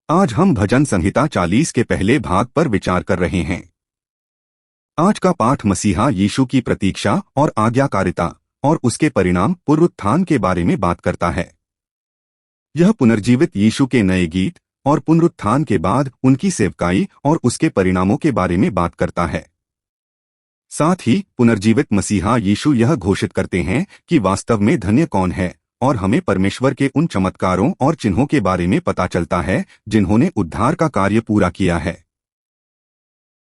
आज हम भजन संहिता 40 के पहले भाग पर विचार कर रहे हैं। आज का पाठ मसीहा यीशु की प्रतीक्षा और आज्ञाकारिता और उसके परिणाम पुनरुत्थान के बारे में बात करता है। यह पुनर्जीवित यीशु के नए गीत और पुनरुत्थान के बाद उनकी सेवकाई और उसके परिणामों के बारे में बात करता है। साथ ही पुनर्जीवित मसीहा यीशु यह घोषित करते हैं कि वास्तव में धन्य कौन है, और हमें परमेश्वर के उन चमत्कारों और चिन्हों के बारे में पता चलता है जिन्होंने उद्धार का कार्य पूरा किया है।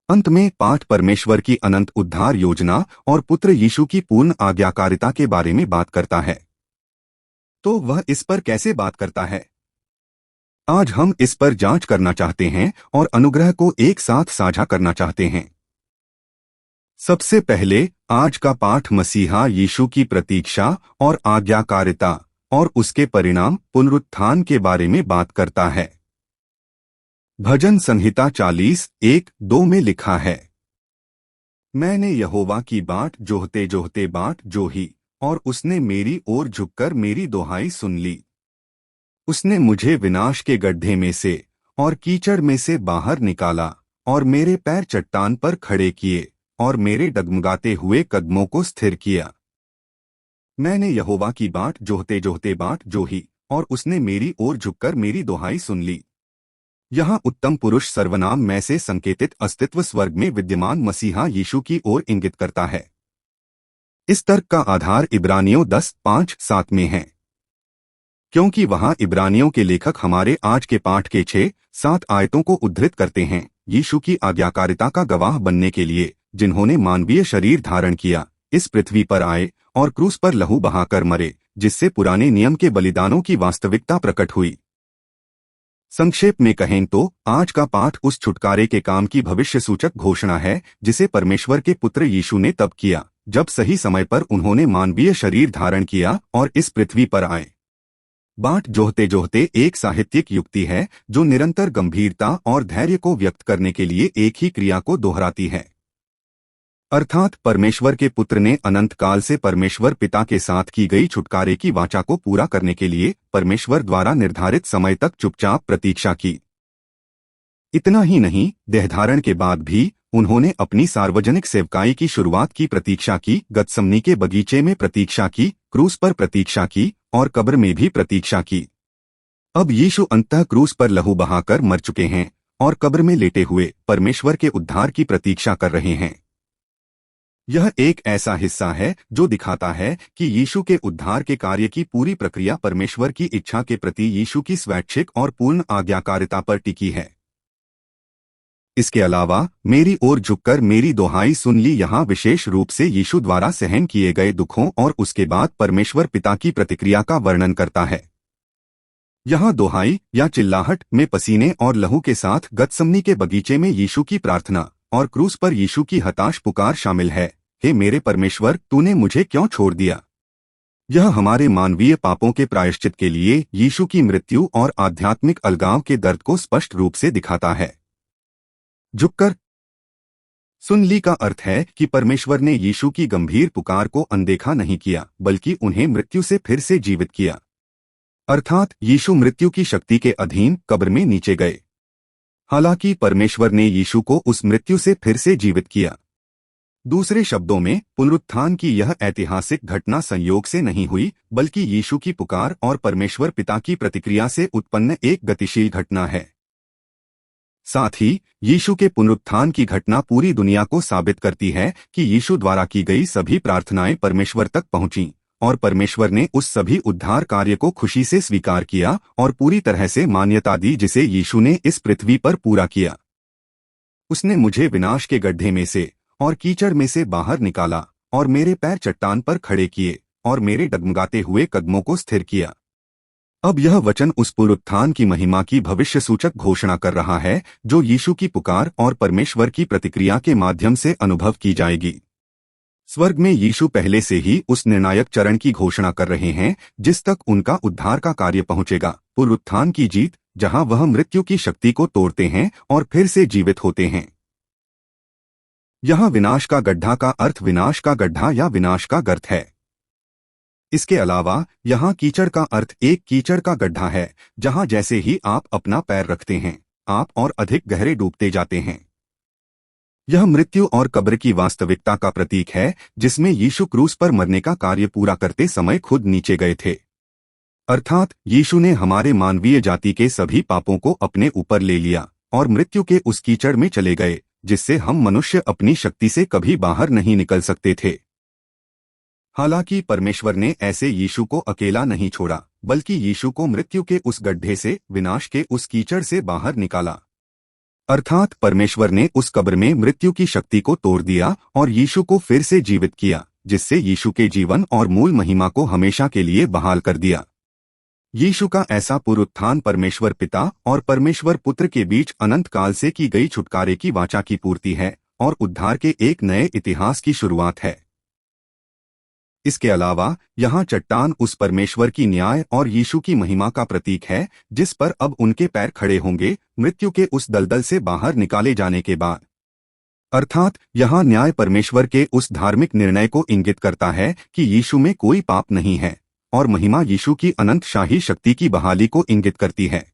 अंत में पाठ परमेश्वर की अनंत उद्धार योजना और पुत्र यीशु की पूर्ण आज्ञाकारिता के बारे में बात करता है। तो वह इस पर कैसे बात करता है? आज हम इस पर जांच करना चाहते हैं और अनुग्रह को एक साथ साझा करना चाहते हैं। सबसे पहले आज का पाठ मसीहा यीशु की प्रतीक्षा और आज्ञाकारिता और उसके परिणाम पुनरुत्थान के बारे में बात करता है। भजन संहिता 40:1-2 में लिखा है, मैंने यहोवा की बाट जोहते जोहते बाट जोही, और उसने मेरी ओर झुककर मेरी दुहाई सुन ली। उसने मुझे विनाश के गड्ढे में से और कीचड़ में से बाहर निकाला, और मेरे पैर चट्टान पर खड़े किए, और मेरे डगमगाते हुए कदमों को स्थिर किया। मैंने यहोवा की बाट जोहते जोहते बाट जोही, और उसने मेरी ओर झुककर मेरी दुहाई सुन ली। यहाँ उत्तम पुरुष सर्वनाम में से संकेतित अस्तित्व स्वर्ग में विद्यमान मसीहा यीशु की ओर इंगित करता है। इस तर्क का आधार इब्रानियों 10:5-7 में है, क्योंकि वहां इब्रानियों के लेखक हमारे आज के पाठ के 6-7 आयतों को उद्धृत करते हैं, यीशु की आज्ञाकारिता का गवाह बनने के लिए, जिन्होंने मानवीय शरीर धारण किया, इस पृथ्वी पर आए और क्रूस पर लहू बहाकर मरे, जिससे पुराने नियम के बलिदानों की वास्तविकता प्रकट हुई। संक्षेप में कहें तो आज का पाठ उस छुटकारे के काम की भविष्य सूचक घोषणा है जिसे परमेश्वर के पुत्र यीशु ने तब किया जब सही समय पर उन्होंने मानवीय शरीर धारण किया और इस पृथ्वी पर आए। बाट जोहते जोहते एक साहित्यिक युक्ति है जो निरंतर गंभीरता और धैर्य को व्यक्त करने के लिए एक ही क्रिया को दोहराती है। अर्थात परमेश्वर के पुत्र ने अनंत काल से परमेश्वर पिता के साथ की गई छुटकारे की वाचा को पूरा करने के लिए परमेश्वर द्वारा निर्धारित समय तक चुपचाप प्रतीक्षा की। इतना ही नहीं, देहधारण के बाद भी उन्होंने अपनी सार्वजनिक सेवकाई की शुरुआत की प्रतीक्षा की, गतसमनी के बगीचे में प्रतीक्षा की, क्रूस पर प्रतीक्षा की और कब्र में भी प्रतीक्षा की। अब यीशु अंततः क्रूस पर लहू बहाकर मर चुके हैं और कब्र में लेटे हुए परमेश्वर के उद्धार की प्रतीक्षा कर रहे हैं। यह एक ऐसा हिस्सा है जो दिखाता है कि यीशु के उद्धार के कार्य की पूरी प्रक्रिया परमेश्वर की इच्छा के प्रति यीशु की स्वैच्छिक और पूर्ण आज्ञाकारिता पर टिकी है। इसके अलावा मेरी ओर झुककर मेरी दुहाई सुन ली यहाँ विशेष रूप से यीशु द्वारा सहन किए गए दुखों और उसके बाद परमेश्वर पिता की प्रतिक्रिया का वर्णन करता है। यहाँ दुहाई या चिल्लाहट में पसीने और लहू के साथ गतसमनी के बगीचे में यीशु की प्रार्थना और क्रूस पर यीशु की हताश पुकार शामिल है, हे मेरे परमेश्वर, तूने मुझे क्यों छोड़ दिया। यह हमारे मानवीय पापों के प्रायश्चित के लिए यीशु की मृत्यु और आध्यात्मिक अलगाव के दर्द को स्पष्ट रूप से दिखाता है। झुककर सुन ली का अर्थ है कि परमेश्वर ने यीशु की गंभीर पुकार को अनदेखा नहीं किया, बल्कि उन्हें मृत्यु से फिर से जीवित किया। अर्थात यीशु मृत्यु की शक्ति के अधीन कब्र में नीचे गए। हालांकि परमेश्वर ने यीशु को उस मृत्यु से फिर से जीवित किया। दूसरे शब्दों में, पुनरुत्थान की यह ऐतिहासिक घटना संयोग से नहीं हुई, बल्कि यीशु की पुकार और परमेश्वर पिता की प्रतिक्रिया से उत्पन्न एक गतिशील घटना है। साथ ही यीशु के पुनरुत्थान की घटना पूरी दुनिया को साबित करती है कि यीशु द्वारा की गई सभी प्रार्थनाएं परमेश्वर तक पहुंचीं, और परमेश्वर ने उस सभी उद्धार कार्य को खुशी से स्वीकार किया और पूरी तरह से मान्यता दी जिसे यीशु ने इस पृथ्वी पर पूरा किया। उसने मुझे विनाश के गड्ढे में से और कीचड़ में से बाहर निकाला, और मेरे पैर चट्टान पर खड़े किए, और मेरे डगमगाते हुए कदमों को स्थिर किया। अब यह वचन उस पुनरुत्थान की महिमा की भविष्य सूचक घोषणा कर रहा है जो यीशु की पुकार और परमेश्वर की प्रतिक्रिया के माध्यम से अनुभव की जाएगी। स्वर्ग में यीशु पहले से ही उस निर्णायक चरण की घोषणा कर रहे हैं जिस तक उनका उद्धार का कार्य पहुंचेगा, पुनरुत्थान की जीत, जहां वह मृत्यु की शक्ति को तोड़ते हैं और फिर से जीवित होते हैं। यहाँ विनाश का गड्ढा का अर्थ विनाश का गड्ढा या विनाश का गर्त है। इसके अलावा यहाँ कीचड़ का अर्थ एक कीचड़ का गड्ढा है, जहाँ जैसे ही आप अपना पैर रखते हैं आप और अधिक गहरे डूबते जाते हैं। यह मृत्यु और कब्र की वास्तविकता का प्रतीक है, जिसमें यीशु क्रूस पर मरने का कार्य पूरा करते समय खुद नीचे गए थे। अर्थात यीशु ने हमारे मानवीय जाति के सभी पापों को अपने ऊपर ले लिया और मृत्यु के उस कीचड़ में चले गए जिससे हम मनुष्य अपनी शक्ति से कभी बाहर नहीं निकल सकते थे। हालांकि परमेश्वर ने ऐसे यीशु को अकेला नहीं छोड़ा, बल्कि यीशु को मृत्यु के उस गड्ढे से, विनाश के उस कीचड़ से बाहर निकाला। अर्थात परमेश्वर ने उस कब्र में मृत्यु की शक्ति को तोड़ दिया और यीशु को फिर से जीवित किया, जिससे यीशु के जीवन और मूल महिमा को हमेशा के लिए बहाल कर दिया। यीशु का ऐसा पुनरुत्थान परमेश्वर पिता और परमेश्वर पुत्र के बीच अनंत काल से की गई छुटकारे की वाचा की पूर्ति है और उद्धार के एक नए इतिहास की शुरुआत है। इसके अलावा यहाँ चट्टान उस परमेश्वर की न्याय और यीशु की महिमा का प्रतीक है, जिस पर अब उनके पैर खड़े होंगे मृत्यु के उस दलदल से बाहर निकाले जाने के बाद। अर्थात यहाँ न्याय परमेश्वर के उस धार्मिक निर्णय को इंगित करता है कि यीशु में कोई पाप नहीं है, और महिमा यीशु की अनंत शाही शक्ति की बहाली को इंगित करती है।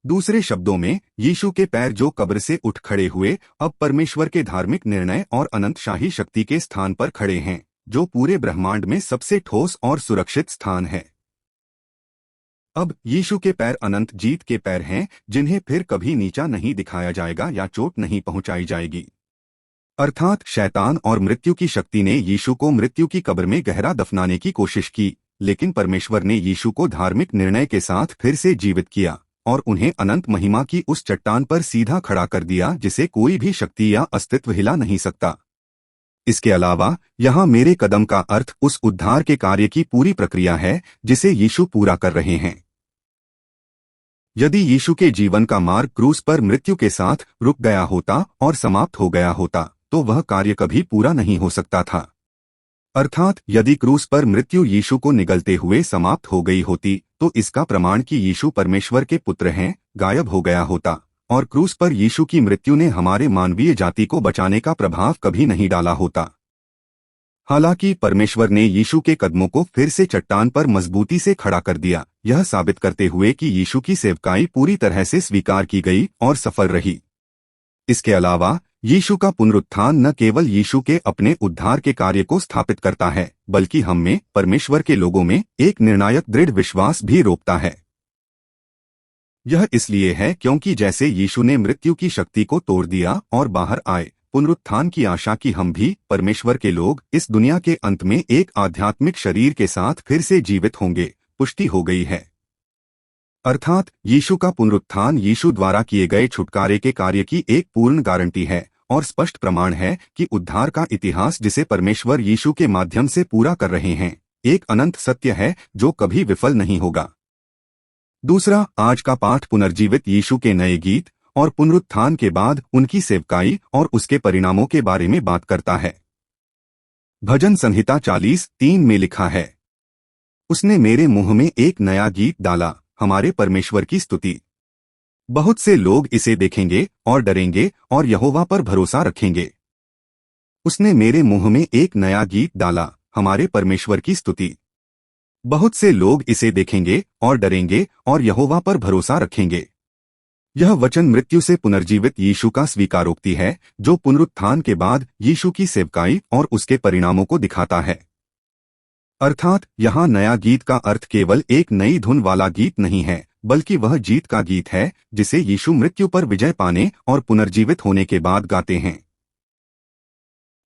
दूसरे शब्दों में, यीशु के पैर जो कब्र से उठ खड़े हुए, अब परमेश्वर के धार्मिक निर्णय और अनंत शाही शक्ति के स्थान पर खड़े हैं, जो पूरे ब्रह्मांड में सबसे ठोस और सुरक्षित स्थान है। अब यीशु के पैर अनंत जीत के पैर हैं, जिन्हें फिर कभी नीचा नहीं दिखाया जाएगा या चोट नहीं पहुंचाई जाएगी। अर्थात शैतान और मृत्यु की शक्ति ने यीशु को मृत्यु की कब्र में गहरा दफनाने की कोशिश की, लेकिन परमेश्वर ने यीशु को धार्मिक निर्णय के साथ फिर से जीवित किया और उन्हें अनंत महिमा की उस चट्टान पर सीधा खड़ा कर दिया, जिसे कोई भी शक्ति या अस्तित्व हिला नहीं सकता। इसके अलावा यहाँ मेरे कदम का अर्थ उस उद्धार के कार्य की पूरी प्रक्रिया है जिसे यीशु पूरा कर रहे हैं। यदि यीशु के जीवन का मार्ग क्रूस पर मृत्यु के साथ रुक गया होता और समाप्त हो गया होता, तो वह कार्य कभी पूरा नहीं हो सकता था। अर्थात यदि क्रूस पर मृत्यु यीशु को निगलते हुए समाप्त हो गई होती, तो इसका प्रमाण कि यीशु परमेश्वर के पुत्र हैं गायब हो गया होता, और क्रूस पर यीशु की मृत्यु ने हमारे मानवीय जाति को बचाने का प्रभाव कभी नहीं डाला होता। हालांकि परमेश्वर ने यीशु के कदमों को फिर से चट्टान पर मजबूती से खड़ा कर दिया, यह साबित करते हुए कि यीशु की सेवकाई पूरी तरह से स्वीकार की गई और सफल रही। इसके अलावा यीशु का पुनरुत्थान न केवल यीशु के अपने उद्धार के कार्य को स्थापित करता है, बल्कि हम में, परमेश्वर के लोगों में, एक निर्णायक दृढ़ विश्वास भी रोपता है। यह इसलिए है क्योंकि जैसे यीशु ने मृत्यु की शक्ति को तोड़ दिया और बाहर आए, पुनरुत्थान की आशा की हम भी, परमेश्वर के लोग, इस दुनिया के अंत में एक आध्यात्मिक शरीर के साथ फिर से जीवित होंगे, पुष्टि हो गई है। अर्थात यीशु का पुनरुत्थान यीशु द्वारा किए गए छुटकारे के कार्य की एक पूर्ण गारंटी है और स्पष्ट प्रमाण है कि उद्धार का इतिहास जिसे परमेश्वर यीशु के माध्यम से पूरा कर रहे हैं, एक अनंत सत्य है जो कभी विफल नहीं होगा। दूसरा, आज का पाठ पुनर्जीवित यीशु के नए गीत और पुनरुत्थान के बाद उनकी सेवकाई और उसके परिणामों के बारे में बात करता है। भजन संहिता 40:3 में लिखा है, उसने मेरे मुंह में एक नया गीत डाला, हमारे परमेश्वर की स्तुति। बहुत से लोग इसे देखेंगे और डरेंगे और यहोवा पर भरोसा रखेंगे। उसने मेरे मुंह में एक नया गीत डाला, हमारे परमेश्वर की स्तुति। बहुत से लोग इसे देखेंगे और डरेंगे और यहोवा पर भरोसा रखेंगे। यह वचन मृत्यु से पुनर्जीवित यीशु का स्वीकारोक्ति है, जो पुनरुत्थान के बाद यीशु की सेवकाई और उसके परिणामों को दिखाता है। अर्थात यहाँ नया गीत का अर्थ केवल एक नई धुन वाला गीत नहीं है, बल्कि वह जीत का गीत है जिसे यीशु मृत्यु पर विजय पाने और पुनर्जीवित होने के बाद गाते हैं।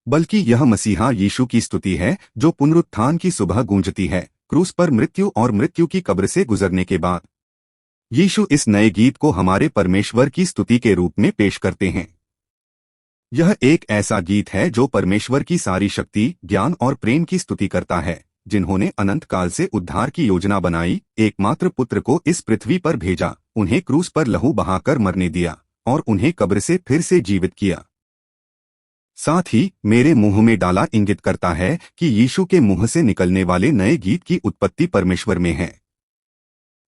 बल्कि यह मसीहा यीशु की स्तुति है जो पुनरुत्थान की सुबह गूंजती है, क्रूस पर मृत्यु और मृत्यु की कब्र से गुजरने के बाद। यीशु इस नए गीत को हमारे परमेश्वर की स्तुति के रूप में पेश करते हैं। यह एक ऐसा गीत है जो परमेश्वर की सारी शक्ति, ज्ञान और प्रेम की स्तुति करता है, जिन्होंने अनंत काल से उद्धार की योजना बनाई, एकमात्र पुत्र को इस पृथ्वी पर भेजा, उन्हें क्रूस पर लहू बहाकर मरने दिया और उन्हें कब्र से फिर से जीवित किया। साथ ही मेरे मुंह में डाला इंगित करता है कि यीशु के मुंह से निकलने वाले नए गीत की उत्पत्ति परमेश्वर में है।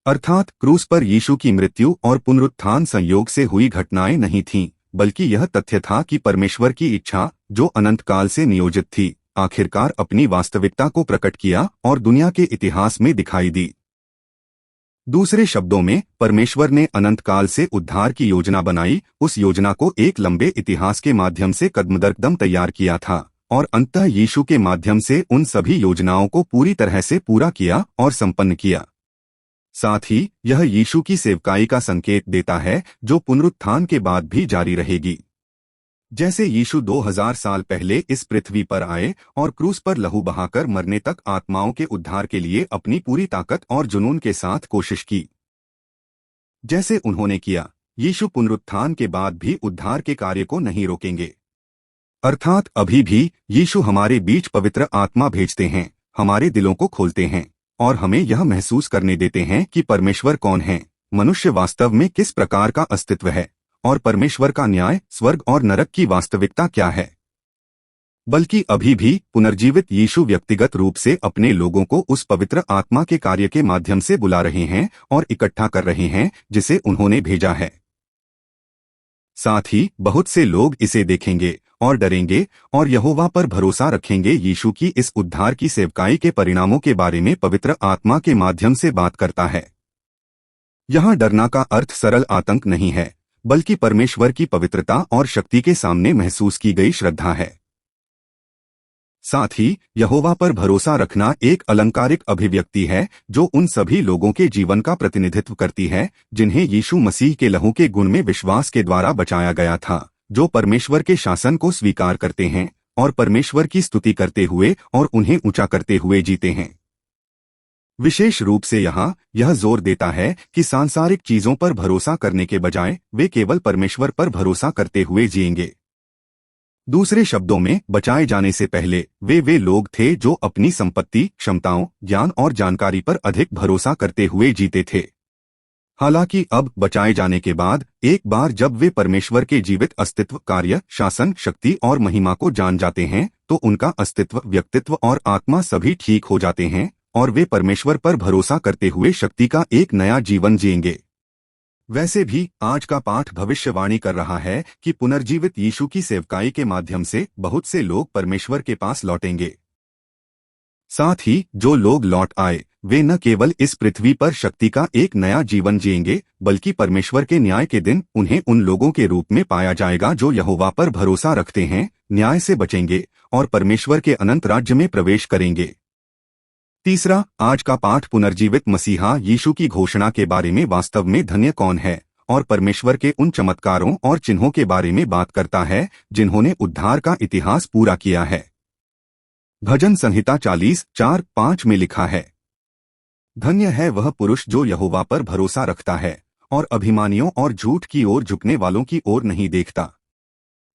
अर्थात क्रूस पर यीशु की मृत्यु और पुनरुत्थान संयोग से हुई घटनाएं नहीं थीं, बल्कि यह तथ्य था कि परमेश्वर की इच्छा, जो अनंत काल से नियोजित थी, आखिरकार अपनी वास्तविकता को प्रकट किया और दुनिया के इतिहास में दिखाई दी। दूसरे शब्दों में, परमेश्वर ने अनंत काल से उद्धार की योजना बनाई, उस योजना को एक लंबे इतिहास के माध्यम से कदम दर कदम तैयार किया था और अंततः यीशु के माध्यम से उन सभी योजनाओं को पूरी तरह से पूरा किया और संपन्न किया। साथ ही यह यीशु की सेवकाई का संकेत देता है जो पुनरुत्थान के बाद भी जारी रहेगी। जैसे यीशु 2000 साल पहले इस पृथ्वी पर आए और क्रूस पर लहू बहाकर मरने तक आत्माओं के उद्धार के लिए अपनी पूरी ताकत और जुनून के साथ कोशिश की। जैसे उन्होंने किया, यीशु पुनरुत्थान के बाद भी उद्धार के कार्य को नहीं रोकेंगे। अर्थात अभी भी यीशु हमारे बीच पवित्र आत्मा भेजते हैं, हमारे दिलों को खोलते हैं और हमें यह महसूस करने देते हैं कि परमेश्वर कौन है, मनुष्य वास्तव में किस प्रकार का अस्तित्व है और परमेश्वर का न्याय, स्वर्ग और नरक की वास्तविकता क्या है। बल्कि अभी भी पुनर्जीवित यीशु व्यक्तिगत रूप से अपने लोगों को उस पवित्र आत्मा के कार्य के माध्यम से बुला रहे हैं और इकट्ठा कर रहे हैं जिसे उन्होंने भेजा है। साथ ही बहुत से लोग इसे देखेंगे और डरेंगे और यहोवा पर भरोसा रखेंगे। यीशु की इस उद्धार की सेवकाई के परिणामों के बारे में पवित्र आत्मा के माध्यम से बात करता है। यहाँ डरना का अर्थ सरल आतंक नहीं है, बल्कि परमेश्वर की पवित्रता और शक्ति के सामने महसूस की गई श्रद्धा है। साथ ही यहोवा पर भरोसा रखना एक अलंकारिक अभिव्यक्ति है जो उन सभी लोगों के जीवन का प्रतिनिधित्व करती है जिन्हें यीशु मसीह के लहू के गुण में विश्वास के द्वारा बचाया गया था, जो परमेश्वर के शासन को स्वीकार करते हैं और परमेश्वर की स्तुति करते हुए और उन्हें ऊंचा करते हुए जीते हैं। विशेष रूप से यहाँ यह जोर देता है कि सांसारिक चीजों पर भरोसा करने के बजाय वे केवल परमेश्वर पर भरोसा करते हुए जिएंगे। दूसरे शब्दों में, बचाए जाने से पहले वे लोग थे जो अपनी संपत्ति, क्षमताओं, ज्ञान और जानकारी पर अधिक भरोसा करते हुए जीते थे। हालांकि अब बचाए जाने के बाद एक बार जब वे परमेश्वर के जीवित अस्तित्व, कार्य, शासन, शक्ति और महिमा को जान जाते हैं तो उनका अस्तित्व, व्यक्तित्व और आत्मा सभी ठीक हो जाते हैं और वे परमेश्वर पर भरोसा करते हुए शक्ति का एक नया जीवन जिएंगे। वैसे भी आज का पाठ भविष्यवाणी कर रहा है कि पुनर्जीवित यीशु की सेवकाई के माध्यम से बहुत से लोग परमेश्वर के पास लौटेंगे। साथ ही जो लोग लौट आए वे न केवल इस पृथ्वी पर शक्ति का एक नया जीवन जिएंगे, बल्कि परमेश्वर के न्याय के दिन उन्हें उन लोगों के रूप में पाया जाएगा जो यहोवा पर भरोसा रखते हैं, न्याय से बचेंगे और परमेश्वर के अनंत राज्य में प्रवेश करेंगे। तीसरा, आज का पाठ पुनर्जीवित मसीहा यीशु की घोषणा के बारे में वास्तव में धन्य कौन है और परमेश्वर के उन चमत्कारों और चिन्हों के बारे में बात करता है जिन्होंने उद्धार का इतिहास पूरा किया है। भजन संहिता 40:4-5 में लिखा है, धन्य है वह पुरुष जो यहोवा पर भरोसा रखता है और अभिमानियों और झूठ की ओर झुकने वालों की ओर नहीं देखता।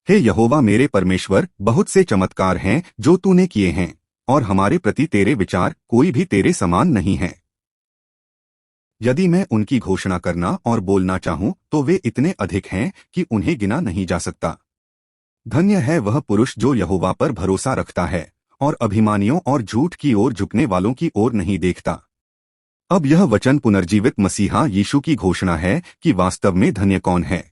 हे यहोवा मेरे परमेश्वर, बहुत से चमत्कार हैं जो तूने किए हैं और हमारे प्रति तेरे विचार कोई भी तेरे समान नहीं है। यदि मैं उनकी घोषणा करना और बोलना चाहूं तो वे इतने अधिक हैं कि उन्हें गिना नहीं जा सकता। धन्य है वह पुरुष जो यहोवा पर भरोसा रखता है और अभिमानियों और झूठ की ओर झुकने वालों की ओर नहीं देखता। अब यह वचन पुनर्जीवित मसीहा यीशु की घोषणा है कि वास्तव में धन्य कौन है।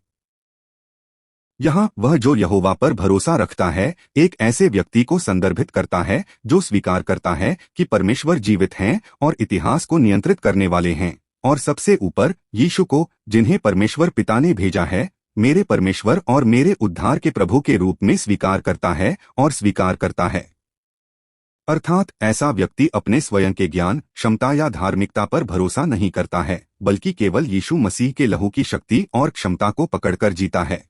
यहाँ वह जो यहोवा पर भरोसा रखता है एक ऐसे व्यक्ति को संदर्भित करता है जो स्वीकार करता है कि परमेश्वर जीवित हैं और इतिहास को नियंत्रित करने वाले हैं, और सबसे ऊपर यीशु को, जिन्हें परमेश्वर पिता ने भेजा है, मेरे परमेश्वर और मेरे उद्धार के प्रभु के रूप में स्वीकार करता है और स्वीकार करता है। अर्थात ऐसा व्यक्ति अपने स्वयं के ज्ञान, क्षमता या धार्मिकता पर भरोसा नहीं करता है, बल्कि केवल यीशु मसीह के लहू की शक्ति और क्षमता को पकड़कर जीता है।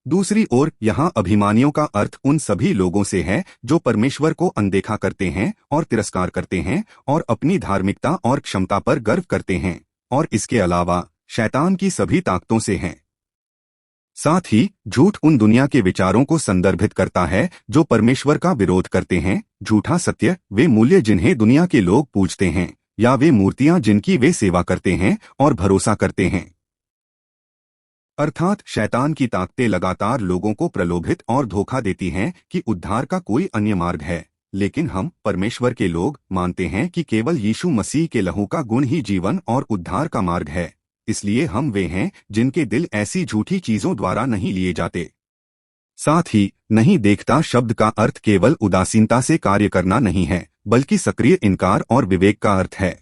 दूसरी ओर यहाँ अभिमानियों का अर्थ उन सभी लोगों से है जो परमेश्वर को अनदेखा करते हैं और तिरस्कार करते हैं और अपनी धार्मिकता और क्षमता पर गर्व करते हैं, और इसके अलावा शैतान की सभी ताकतों से हैं। साथ ही झूठ उन दुनिया के विचारों को संदर्भित करता है जो परमेश्वर का विरोध करते हैं। झूठा सत्य वे मूल्य जिन्हें दुनिया के लोग पूजते हैं या वे मूर्तियां जिनकी वे सेवा करते हैं और भरोसा करते हैं। अर्थात शैतान की ताकतें लगातार लोगों को प्रलोभित और धोखा देती हैं कि उद्धार का कोई अन्य मार्ग है, लेकिन हम परमेश्वर के लोग मानते हैं कि केवल यीशु मसीह के लहू का गुण ही जीवन और उद्धार का मार्ग है। इसलिए हम वे हैं जिनके दिल ऐसी झूठी चीजों द्वारा नहीं लिए जाते। साथ ही नहीं देखता शब्द का अर्थ केवल उदासीनता से कार्य करना नहीं है, बल्कि सक्रिय इनकार और विवेक का अर्थ है।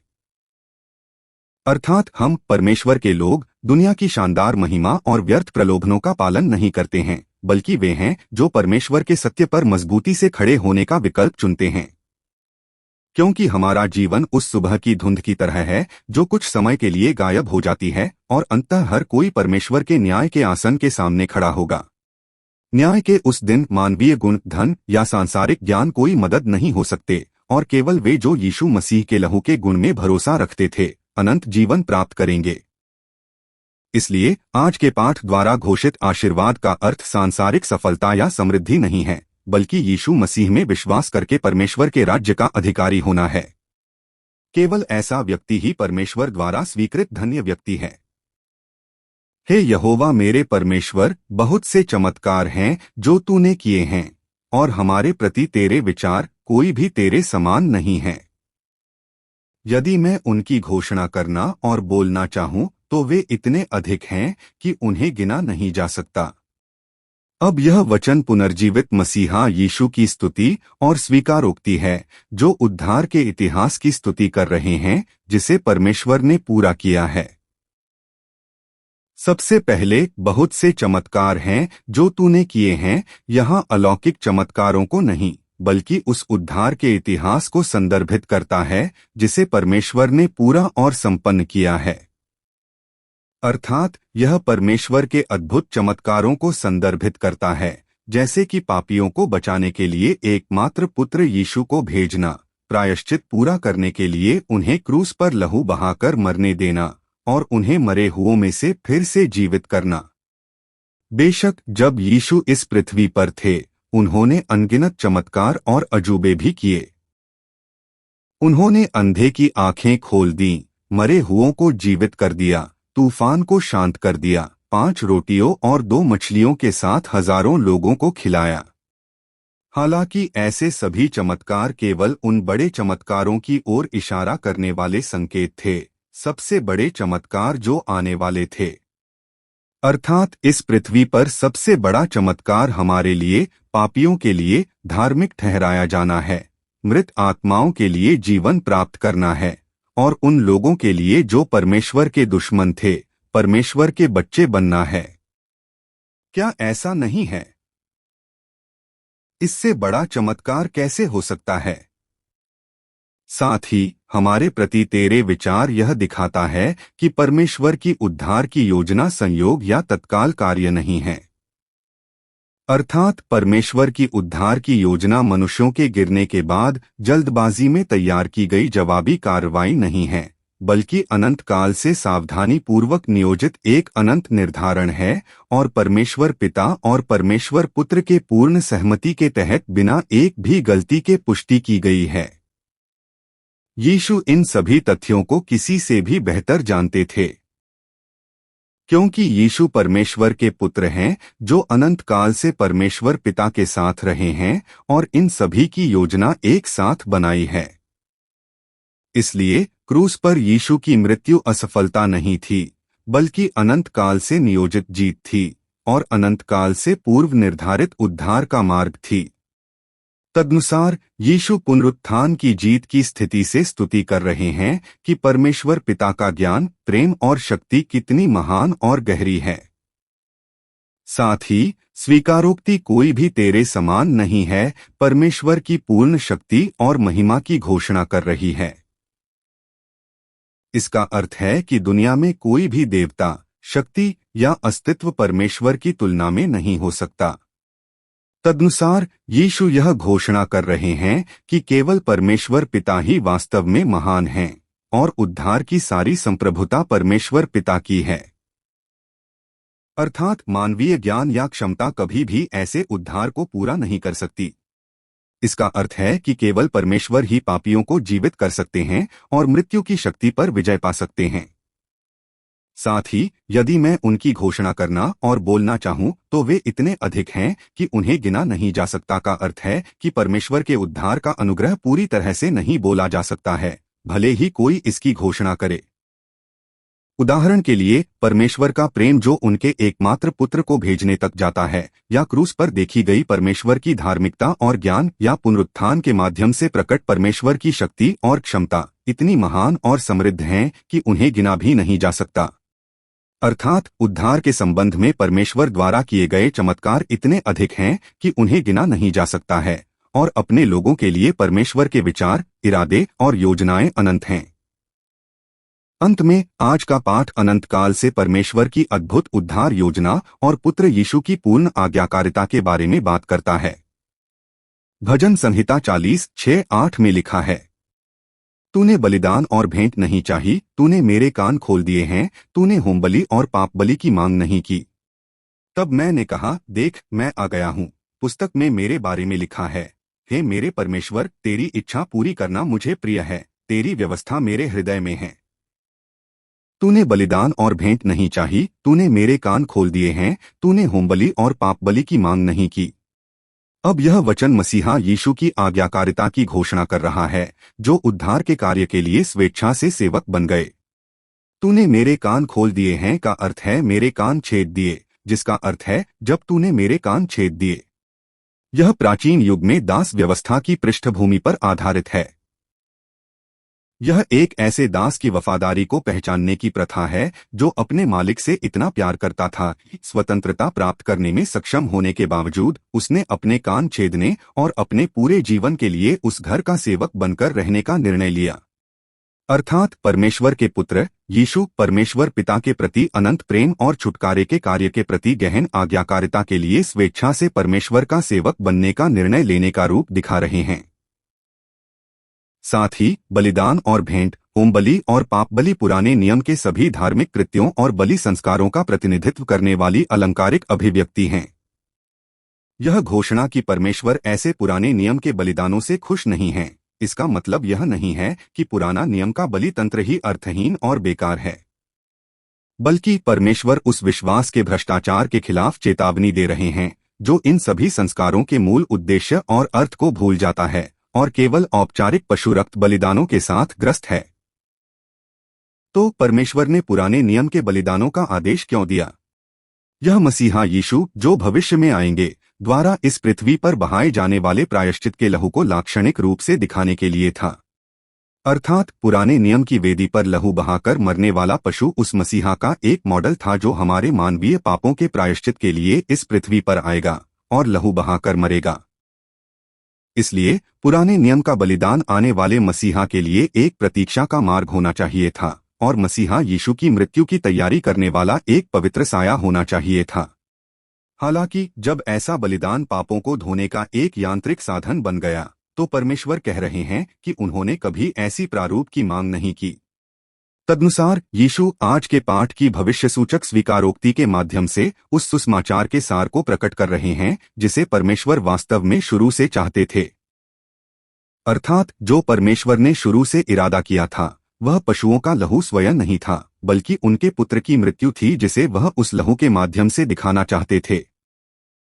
अर्थात हम परमेश्वर के लोग दुनिया की शानदार महिमा और व्यर्थ प्रलोभनों का पालन नहीं करते हैं, बल्कि वे हैं जो परमेश्वर के सत्य पर मजबूती से खड़े होने का विकल्प चुनते हैं। क्योंकि हमारा जीवन उस सुबह की धुंध की तरह है जो कुछ समय के लिए गायब हो जाती है और अंततः हर कोई परमेश्वर के न्याय के आसन के सामने खड़ा होगा। न्याय के उस दिन मानवीय गुण, धन या सांसारिक ज्ञान कोई मदद नहीं हो सकते और केवल वे जो यीशु मसीह के लहू के गुण में भरोसा रखते थे अनंत जीवन प्राप्त करेंगे। इसलिए आज के पाठ द्वारा घोषित आशीर्वाद का अर्थ सांसारिक सफलता या समृद्धि नहीं है, बल्कि यीशु मसीह में विश्वास करके परमेश्वर के राज्य का अधिकारी होना है। केवल ऐसा व्यक्ति ही परमेश्वर द्वारा स्वीकृत धन्य व्यक्ति है। हे यहोवा मेरे परमेश्वर, बहुत से चमत्कार हैं जो तूने किए हैं और हमारे प्रति तेरे विचार कोई भी तेरे समान नहीं है। यदि मैं उनकी घोषणा करना और बोलना चाहूं तो वे इतने अधिक हैं कि उन्हें गिना नहीं जा सकता। अब यह वचन पुनर्जीवित मसीहा यीशु की स्तुति और स्वीकारोक्ति है जो उद्धार के इतिहास की स्तुति कर रहे हैं जिसे परमेश्वर ने पूरा किया है। सबसे पहले बहुत से चमत्कार हैं जो तूने किए हैं, यहाँ अलौकिक चमत्कारों को नहीं बल्कि उस उद्धार के इतिहास को संदर्भित करता है जिसे परमेश्वर ने पूरा और संपन्न किया है। अर्थात यह परमेश्वर के अद्भुत चमत्कारों को संदर्भित करता है, जैसे कि पापियों को बचाने के लिए एकमात्र पुत्र यीशु को भेजना, प्रायश्चित पूरा करने के लिए उन्हें क्रूस पर लहू बहाकर मरने देना और उन्हें मरे हुओं में से फिर से जीवित करना। बेशक जब यीशु इस पृथ्वी पर थे उन्होंने अनगिनत चमत्कार और अजूबे भी किए। उन्होंने अंधे की आंखें खोल दी, मरे हुओं को जीवित कर दिया, तूफान को शांत कर दिया, 5 रोटियों और 2 मछलियों के साथ हजारों लोगों को खिलाया। हालांकि ऐसे सभी चमत्कार केवल उन बड़े चमत्कारों की ओर इशारा करने वाले संकेत थे, सबसे बड़े चमत्कार जो आने वाले थे। अर्थात इस पृथ्वी पर सबसे बड़ा चमत्कार हमारे लिए, पापियों के लिए धार्मिक ठहराया जाना है, मृत आत्माओं के लिए जीवन प्राप्त करना है और उन लोगों के लिए जो परमेश्वर के दुश्मन थे परमेश्वर के बच्चे बनना है। क्या ऐसा नहीं है? इससे बड़ा चमत्कार कैसे हो सकता है? साथ ही हमारे प्रति तेरे विचार यह दिखाता है कि परमेश्वर की उद्धार की योजना संयोग या तत्काल कार्य नहीं है। अर्थात परमेश्वर की उद्धार की योजना मनुष्यों के गिरने के बाद जल्दबाजी में तैयार की गई जवाबी कार्रवाई नहीं है, बल्कि अनंत काल से सावधानी पूर्वक नियोजित एक अनंत निर्धारण है और परमेश्वर पिता और परमेश्वर पुत्र के पूर्ण सहमति के तहत बिना एक भी गलती के पुष्टि की गई है। यीशु इन सभी तथ्यों को किसी से भी बेहतर जानते थे, क्योंकि यीशु परमेश्वर के पुत्र हैं जो अनंत काल से परमेश्वर पिता के साथ रहे हैं और इन सभी की योजना एक साथ बनाई है। इसलिए क्रूस पर यीशु की मृत्यु असफलता नहीं थी, बल्कि अनंत काल से नियोजित जीत थी और अनंत काल से पूर्व निर्धारित उद्धार का मार्ग थी। तदनुसार यीशु पुनरुत्थान की जीत की स्थिति से स्तुति कर रहे हैं कि परमेश्वर पिता का ज्ञान, प्रेम और शक्ति कितनी महान और गहरी है। साथ ही स्वीकारोक्ति कोई भी तेरे समान नहीं है, परमेश्वर की पूर्ण शक्ति और महिमा की घोषणा कर रही है। इसका अर्थ है कि दुनिया में कोई भी देवता, शक्ति या अस्तित्व परमेश्वर की तुलना में नहीं हो सकता। तदनुसार यीशु यह घोषणा कर रहे हैं कि केवल परमेश्वर पिता ही वास्तव में महान हैं और उद्धार की सारी संप्रभुता परमेश्वर पिता की है। अर्थात मानवीय ज्ञान या क्षमता कभी भी ऐसे उद्धार को पूरा नहीं कर सकती। इसका अर्थ है कि केवल परमेश्वर ही पापियों को जीवित कर सकते हैं और मृत्यु की शक्ति पर विजय पा सकते हैं। साथ ही यदि मैं उनकी घोषणा करना और बोलना चाहूं तो वे इतने अधिक हैं कि उन्हें गिना नहीं जा सकता का अर्थ है कि परमेश्वर के उद्धार का अनुग्रह पूरी तरह से नहीं बोला जा सकता है, भले ही कोई इसकी घोषणा करे। उदाहरण के लिए परमेश्वर का प्रेम जो उनके एकमात्र पुत्र को भेजने तक जाता है, या क्रूस पर देखी गई परमेश्वर की धार्मिकता और ज्ञान, या पुनरुत्थान के माध्यम से प्रकट परमेश्वर की शक्ति और क्षमता इतनी महान और समृद्ध हैं कि उन्हें गिना भी नहीं जा सकता। अर्थात उद्धार के संबंध में परमेश्वर द्वारा किए गए चमत्कार इतने अधिक हैं कि उन्हें गिना नहीं जा सकता है, और अपने लोगों के लिए परमेश्वर के विचार, इरादे और योजनाएं अनंत हैं। अंत में आज का पाठ अनंत काल से परमेश्वर की अद्भुत उद्धार योजना और पुत्र यीशु की पूर्ण आज्ञाकारिता के बारे में बात करता है। भजन संहिता 40:6-8 में लिखा है, तूने बलिदान और भेंट नहीं चाही, तूने मेरे कान खोल दिए हैं, तूने होमबलि और पापबलि की मांग नहीं की। तब मैंने कहा, देख मैं आ गया हूँ, पुस्तक में मेरे बारे में लिखा है, हे मेरे परमेश्वर, तेरी इच्छा पूरी करना मुझे प्रिय है, तेरी व्यवस्था मेरे हृदय में है। तूने बलिदान और भेंट नहीं चाही, तूने मेरे कान खोल दिए हैं, तूने होमबलि और पापबलि की मांग नहीं की। अब यह वचन मसीहा यीशु की आज्ञाकारिता की घोषणा कर रहा है, जो उद्धार के कार्य के लिए स्वेच्छा से सेवक बन गए। तूने मेरे कान खोल दिए हैं का अर्थ है मेरे कान छेद दिए, जिसका अर्थ है जब तूने मेरे कान छेद दिए। यह प्राचीन युग में दास व्यवस्था की पृष्ठभूमि पर आधारित है। यह एक ऐसे दास की वफादारी को पहचानने की प्रथा है जो अपने मालिक से इतना प्यार करता था, स्वतंत्रता प्राप्त करने में सक्षम होने के बावजूद उसने अपने कान छेदने और अपने पूरे जीवन के लिए उस घर का सेवक बनकर रहने का निर्णय लिया। अर्थात परमेश्वर के पुत्र यीशु परमेश्वर पिता के प्रति अनंत प्रेम और छुटकारे के कार्य के प्रति गहन आज्ञाकारिता के लिए स्वेच्छा से परमेश्वर का सेवक बनने का निर्णय लेने का रूप दिखा रहे हैं। साथ ही बलिदान और भेंट, होमबलि और पापबलि पुराने नियम के सभी धार्मिक कृत्यों और बलि संस्कारों का प्रतिनिधित्व करने वाली अलंकारिक अभिव्यक्ति हैं। यह घोषणा कि परमेश्वर ऐसे पुराने नियम के बलिदानों से खुश नहीं है, इसका मतलब यह नहीं है कि पुराना नियम का बलि तंत्र ही अर्थहीन और बेकार है, बल्कि परमेश्वर उस विश्वास के भ्रष्टाचार के खिलाफ चेतावनी दे रहे हैं जो इन सभी संस्कारों के मूल उद्देश्य और अर्थ को भूल जाता है और केवल औपचारिक पशु रक्त बलिदानों के साथ ग्रस्त है। तो परमेश्वर ने पुराने नियम के बलिदानों का आदेश क्यों दिया? यह मसीहा यीशु जो भविष्य में आएंगे द्वारा इस पृथ्वी पर बहाए जाने वाले प्रायश्चित के लहू को लाक्षणिक रूप से दिखाने के लिए था। अर्थात पुराने नियम की वेदी पर लहू बहाकर मरने वाला पशु उस मसीहा का एक मॉडल था जो हमारे मानवीय पापों के प्रायश्चित के लिए इस पृथ्वी पर आएगा और लहू बहाकर मरेगा। इसलिए पुराने नियम का बलिदान आने वाले मसीहा के लिए एक प्रतीक्षा का मार्ग होना चाहिए था और मसीहा यीशु की मृत्यु की तैयारी करने वाला एक पवित्र साया होना चाहिए था। हालांकि जब ऐसा बलिदान पापों को धोने का एक यांत्रिक साधन बन गया, तो परमेश्वर कह रहे हैं कि उन्होंने कभी ऐसी प्रारूप की मांग नहीं की। तदनुसार यीशु आज के पाठ की भविष्यसूचक स्वीकारोक्ति के माध्यम से उस सुसमाचार के सार को प्रकट कर रहे हैं जिसे परमेश्वर वास्तव में शुरू से चाहते थे। अर्थात जो परमेश्वर ने शुरू से इरादा किया था वह पशुओं का लहू स्वयं नहीं था, बल्कि उनके पुत्र की मृत्यु थी जिसे वह उस लहू के माध्यम से दिखाना चाहते थे।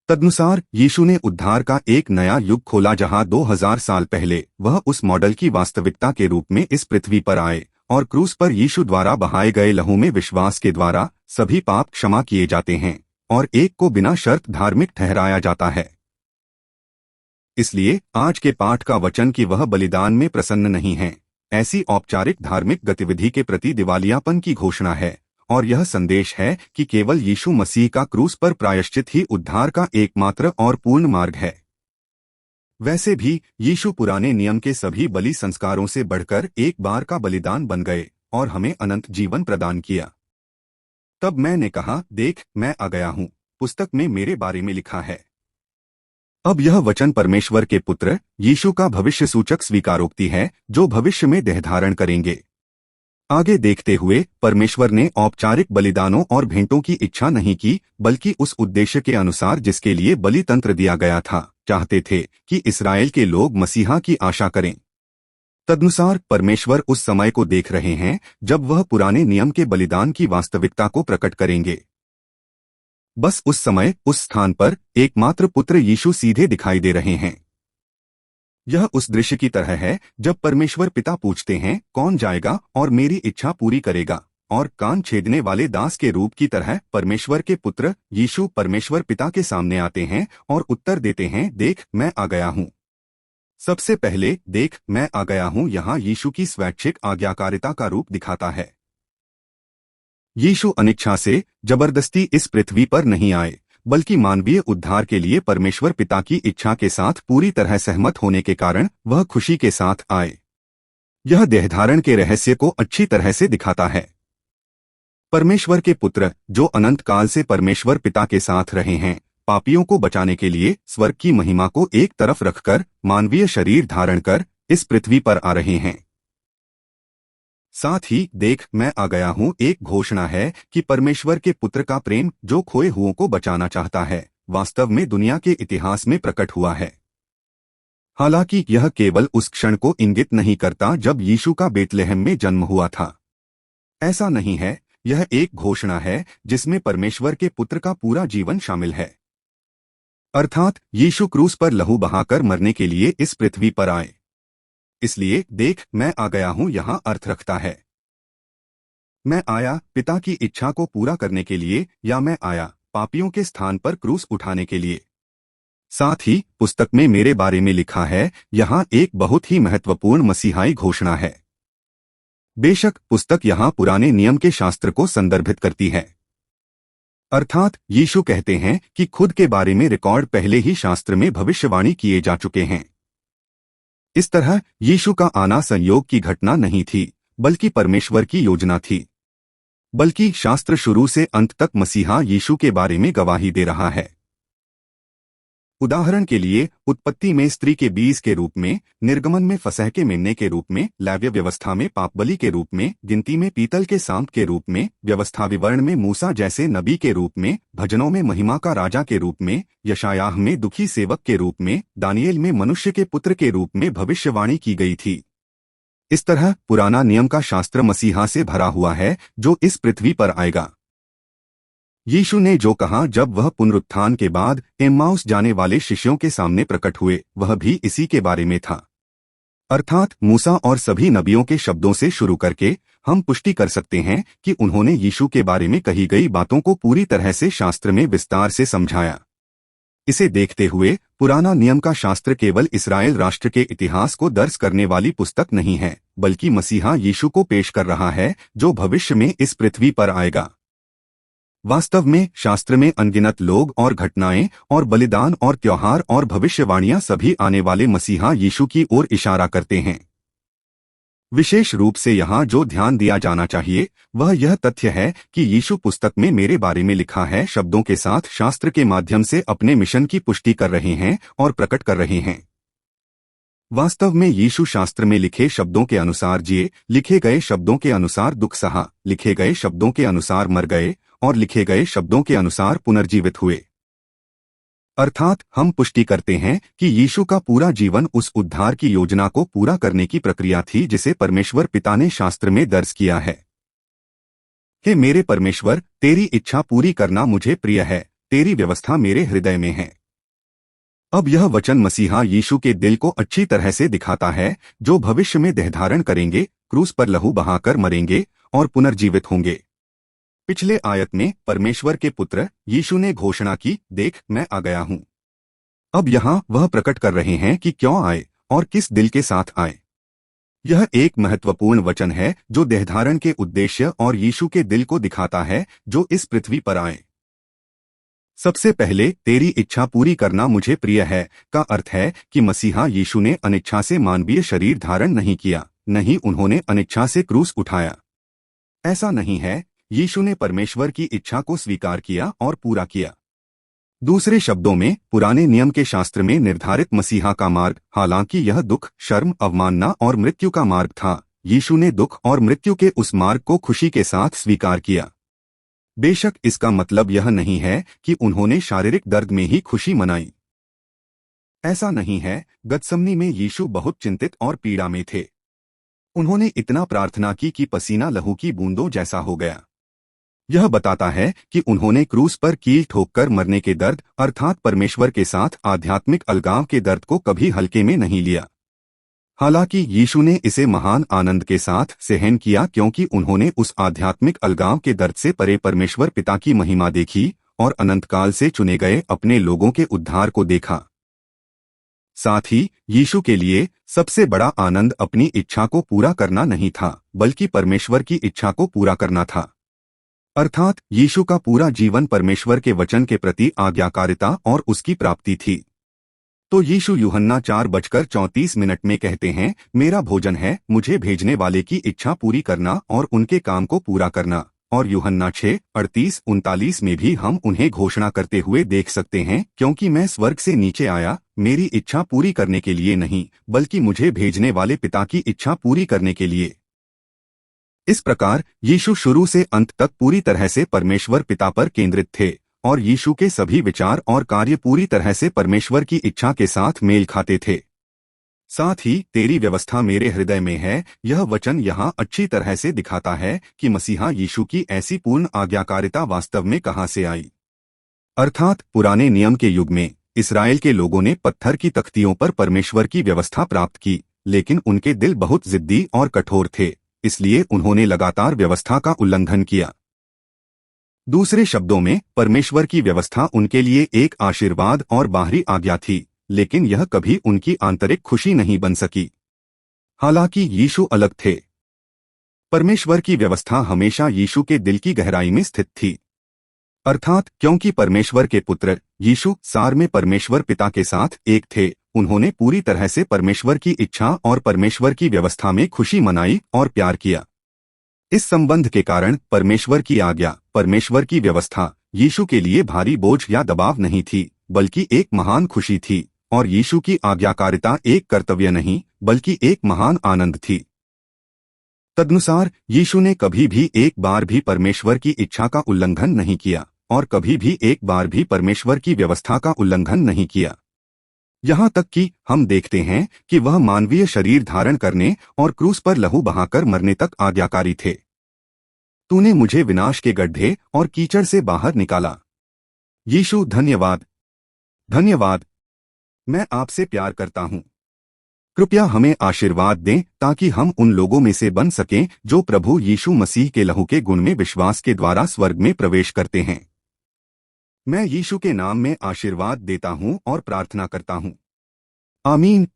तदनुसार यीशु ने उद्धार का एक नया युग खोला जहां 2000 साल पहले वह उस मॉडल की वास्तविकता के रूप में इस पृथ्वी पर आए और क्रूस पर यीशु द्वारा बहाए गए लहू में विश्वास के द्वारा सभी पाप क्षमा किए जाते हैं और एक को बिना शर्त धार्मिक ठहराया जाता है। इसलिए आज के पाठ का वचन कि वह बलिदान में प्रसन्न नहीं है, ऐसी औपचारिक धार्मिक गतिविधि के प्रति दिवालियापन की घोषणा है और यह संदेश है कि केवल यीशु मसीह का क्रूस पर प्रायश्चित ही उद्धार का एकमात्र और पूर्ण मार्ग है। वैसे भी यीशु पुराने नियम के सभी बलि संस्कारों से बढ़कर एक बार का बलिदान बन गए और हमें अनंत जीवन प्रदान किया। तब मैंने कहा, देख मैं आ गया हूँ, पुस्तक में मेरे बारे में लिखा है। अब यह वचन परमेश्वर के पुत्र यीशु का भविष्यसूचक स्वीकारोक्ति है जो भविष्य में देह धारण करेंगे। आगे देखते हुए परमेश्वर ने औपचारिक बलिदानों और भेंटों की इच्छा नहीं की, बल्कि उस उद्देश्य के अनुसार जिसके लिए बलि तंत्र दिया गया था, चाहते थे कि इस्राएल के लोग मसीहा की आशा करें। तदनुसार परमेश्वर उस समय को देख रहे हैं जब वह पुराने नियम के बलिदान की वास्तविकता को प्रकट करेंगे। बस उस समय उस स्थान पर एकमात्र पुत्र यीशु सीधे दिखाई दे रहे हैं। यह उस दृश्य की तरह है जब परमेश्वर पिता पूछते हैं, कौन जाएगा और मेरी इच्छा पूरी करेगा। और कान छेदने वाले दास के रूप की तरह परमेश्वर के पुत्र यीशु परमेश्वर पिता के सामने आते हैं और उत्तर देते हैं, देख मैं आ गया हूँ। सबसे पहले देख मैं आ गया हूँ यहाँ यीशु की स्वैच्छिक आज्ञाकारिता का रूप दिखाता है। यीशु अनिच्छा से जबरदस्ती इस पृथ्वी पर नहीं आए, बल्कि मानवीय उद्धार के लिए परमेश्वर पिता की इच्छा के साथ पूरी तरह सहमत होने के कारण वह खुशी के साथ आए। यह देहधारण के रहस्य को अच्छी तरह से दिखाता है। परमेश्वर के पुत्र जो अनंत काल से परमेश्वर पिता के साथ रहे हैं, पापियों को बचाने के लिए स्वर्ग की महिमा को एक तरफ रखकर मानवीय शरीर धारण कर इस पृथ्वी पर आ रहे हैं। साथ ही देख मैं आ गया हूँ एक घोषणा है कि परमेश्वर के पुत्र का प्रेम जो खोए हुओं को बचाना चाहता है, वास्तव में दुनिया के इतिहास में प्रकट हुआ है। हालांकि यह केवल उस क्षण को इंगित नहीं करता जब यीशु का बेतलेहम में जन्म हुआ था। ऐसा नहीं है, यह एक घोषणा है जिसमें परमेश्वर के पुत्र का पूरा जीवन शामिल है। अर्थात यीशु क्रूस पर लहू बहाकर मरने के लिए इस पृथ्वी पर आए। इसलिए देख मैं आ गया हूं यहां अर्थ रखता है मैं आया पिता की इच्छा को पूरा करने के लिए, या मैं आया पापियों के स्थान पर क्रूस उठाने के लिए। साथ ही पुस्तक में मेरे बारे में लिखा है, यहां एक बहुत ही महत्वपूर्ण मसीहाई घोषणा है। बेशक पुस्तक यहां पुराने नियम के शास्त्र को संदर्भित करती है, अर्थात यीशु कहते हैं कि खुद के बारे में रिकॉर्ड पहले ही शास्त्र में भविष्यवाणी किए जा चुके हैं। इस तरह यीशु का आना संयोग की घटना नहीं थी, बल्कि परमेश्वर की योजना थी। बल्कि शास्त्र शुरू से अंत तक मसीहा यीशु के बारे में गवाही दे रहा है। उदाहरण के लिए उत्पत्ति में स्त्री के बीज के रूप में, निर्गमन में फसह के मेमने के रूप में, लैव्य व्यवस्था में पापबलि के रूप में, गिनती में पीतल के सांप के रूप में, व्यवस्था विवरण में मूसा जैसे नबी के रूप में, भजनों में महिमा का राजा के रूप में, यशायाह में दुखी सेवक के रूप में, दानियेल में मनुष्य के पुत्र के रूप में भविष्यवाणी की गई थी। इस तरह पुराना नियम का शास्त्र मसीहा से भरा हुआ है जो इस पृथ्वी पर आएगा। यीशु ने जो कहा जब वह पुनरुत्थान के बाद एम्माउस जाने वाले शिष्यों के सामने प्रकट हुए, वह भी इसी के बारे में था। अर्थात मूसा और सभी नबियों के शब्दों से शुरू करके हम पुष्टि कर सकते हैं कि उन्होंने यीशु के बारे में कही गई बातों को पूरी तरह से शास्त्र में विस्तार से समझाया। इसे देखते हुए पुराना नियम का शास्त्र केवल इस्राएल राष्ट्र के इतिहास को दर्ज करने वाली पुस्तक नहीं है, बल्कि मसीहा यीशु को पेश कर रहा है जो भविष्य में इस पृथ्वी पर आएगा। वास्तव में शास्त्र में अनगिनत लोग और घटनाएं और बलिदान और त्योहार और भविष्यवाणियां सभी आने वाले मसीहा यीशु की ओर इशारा करते हैं। विशेष रूप से यहाँ जो ध्यान दिया जाना चाहिए वह यह तथ्य है कि यीशु पुस्तक में मेरे बारे में लिखा है शब्दों के साथ शास्त्र के माध्यम से अपने मिशन की पुष्टि कर रहे हैं और प्रकट कर रहे हैं। वास्तव में यीशु शास्त्र में लिखे शब्दों के अनुसार जिए, लिखे गए शब्दों के अनुसार दुख सहा, लिखे गए शब्दों के अनुसार मर गए और लिखे गए शब्दों के अनुसार पुनर्जीवित हुए। अर्थात हम पुष्टि करते हैं कि यीशु का पूरा जीवन उस उद्धार की योजना को पूरा करने की प्रक्रिया थी जिसे परमेश्वर पिता ने शास्त्र में दर्ज किया है। हे मेरे परमेश्वर, तेरी इच्छा पूरी करना मुझे प्रिय है, तेरी व्यवस्था मेरे हृदय में है। अब यह वचन मसीहा यीशु के दिल को अच्छी तरह से दिखाता है, जो भविष्य में देहधारण करेंगे, क्रूस पर लहू बहाकर मरेंगे और पुनर्जीवित होंगे। पिछले आयत में परमेश्वर के पुत्र यीशु ने घोषणा की, देख मैं आ गया हूं। अब यहाँ वह प्रकट कर रहे हैं कि क्यों आए और किस दिल के साथ आए। यह एक महत्वपूर्ण वचन है जो देहधारण के उद्देश्य और यीशु के दिल को दिखाता है जो इस पृथ्वी पर आए। सबसे पहले तेरी इच्छा पूरी करना मुझे प्रिय है का अर्थ है कि मसीहा यीशु ने अनिच्छा से मानवीय शरीर धारण नहीं किया, नहीं उन्होंने अनिच्छा से क्रूस उठाया। ऐसा नहीं है, यीशु ने परमेश्वर की इच्छा को स्वीकार किया और पूरा किया। दूसरे शब्दों में पुराने नियम के शास्त्र में निर्धारित मसीहा का मार्ग, हालांकि यह दुख, शर्म, अवमानना और मृत्यु का मार्ग था, यीशु ने दुख और मृत्यु के उस मार्ग को खुशी के साथ स्वीकार किया। बेशक इसका मतलब यह नहीं है कि उन्होंने शारीरिक दर्द में ही खुशी मनाई। ऐसा नहीं है, गतसमनी में यीशु बहुत चिंतित और पीड़ा में थे। उन्होंने इतना प्रार्थना की कि पसीना लहू की बूंदों जैसा हो गया। यह बताता है कि उन्होंने क्रूस पर कील ठोककर मरने के दर्द, अर्थात परमेश्वर के साथ आध्यात्मिक अलगाव के दर्द को कभी हल्के में नहीं लिया। हालांकि यीशु ने इसे महान आनंद के साथ सहन किया क्योंकि उन्होंने उस आध्यात्मिक अलगाव के दर्द से परे परमेश्वर पिता की महिमा देखी और अनंतकाल से चुने गए अपने लोगों के उद्धार को देखा। साथ ही यीशु के लिए सबसे बड़ा आनंद अपनी इच्छा को पूरा करना नहीं था, बल्कि परमेश्वर की इच्छा को पूरा करना था। अर्थात यीशु का पूरा जीवन परमेश्वर के वचन के प्रति आज्ञाकारिता और उसकी प्राप्ति थी। तो यीशु यूहन्ना 4:34 में कहते हैं, मेरा भोजन है मुझे भेजने वाले की इच्छा पूरी करना और उनके काम को पूरा करना। और यूहन्ना 6:38-39 में भी हम उन्हें घोषणा करते हुए देख सकते हैं, क्योंकि मैं स्वर्ग से नीचे आया मेरी इच्छा पूरी करने के लिए नहीं, बल्कि मुझे भेजने वाले पिता की इच्छा पूरी करने के लिए। इस प्रकार यीशु शुरू से अंत तक पूरी तरह से परमेश्वर पिता पर केंद्रित थे और यीशु के सभी विचार और कार्य पूरी तरह से परमेश्वर की इच्छा के साथ मेल खाते थे। साथ ही तेरी व्यवस्था मेरे हृदय में है, यह वचन यहाँ अच्छी तरह से दिखाता है कि मसीहा यीशु की ऐसी पूर्ण आज्ञाकारिता वास्तव में कहाँ से आई। अर्थात पुराने नियम के युग में इस्राएल के लोगों ने पत्थर की तख्तियों पर परमेश्वर की व्यवस्था प्राप्त की, लेकिन उनके दिल बहुत जिद्दी और कठोर थे, इसलिए उन्होंने लगातार व्यवस्था का उल्लंघन किया। दूसरे शब्दों में परमेश्वर की व्यवस्था उनके लिए एक आशीर्वाद और बाहरी आज्ञा थी, लेकिन यह कभी उनकी आंतरिक खुशी नहीं बन सकी। हालांकि यीशु अलग थे। परमेश्वर की व्यवस्था हमेशा यीशु के दिल की गहराई में स्थित थी। अर्थात क्योंकि परमेश्वर के पुत्र यीशु सार में परमेश्वर पिता के साथ एक थे, उन्होंने पूरी तरह से परमेश्वर की इच्छा और परमेश्वर की व्यवस्था में खुशी मनाई और प्यार किया। इस संबंध के कारण परमेश्वर की आज्ञा, परमेश्वर की व्यवस्था यीशु के लिए भारी बोझ या दबाव नहीं थी, बल्कि एक महान खुशी थी, और यीशु की आज्ञाकारिता एक कर्तव्य नहीं, बल्कि एक महान आनंद थी। तदनुसार यीशु ने कभी भी एक बार भी परमेश्वर की इच्छा का उल्लंघन नहीं किया और कभी भी एक बार भी परमेश्वर की व्यवस्था का उल्लंघन नहीं किया। यहाँ तक कि हम देखते हैं कि वह मानवीय शरीर धारण करने और क्रूस पर लहू बहाकर मरने तक आज्ञाकारी थे। तूने मुझे विनाश के गड्ढे और कीचड़ से बाहर निकाला। यीशु धन्यवाद, धन्यवाद। मैं आपसे प्यार करता हूँ। कृपया हमें आशीर्वाद दें ताकि हम उन लोगों में से बन सकें जो प्रभु यीशु मसीह के लहू के गुण में विश्वास के द्वारा स्वर्ग में प्रवेश करते हैं। मैं यीशु के नाम में आशीर्वाद देता हूँ और प्रार्थना करता हूँ। आमीन।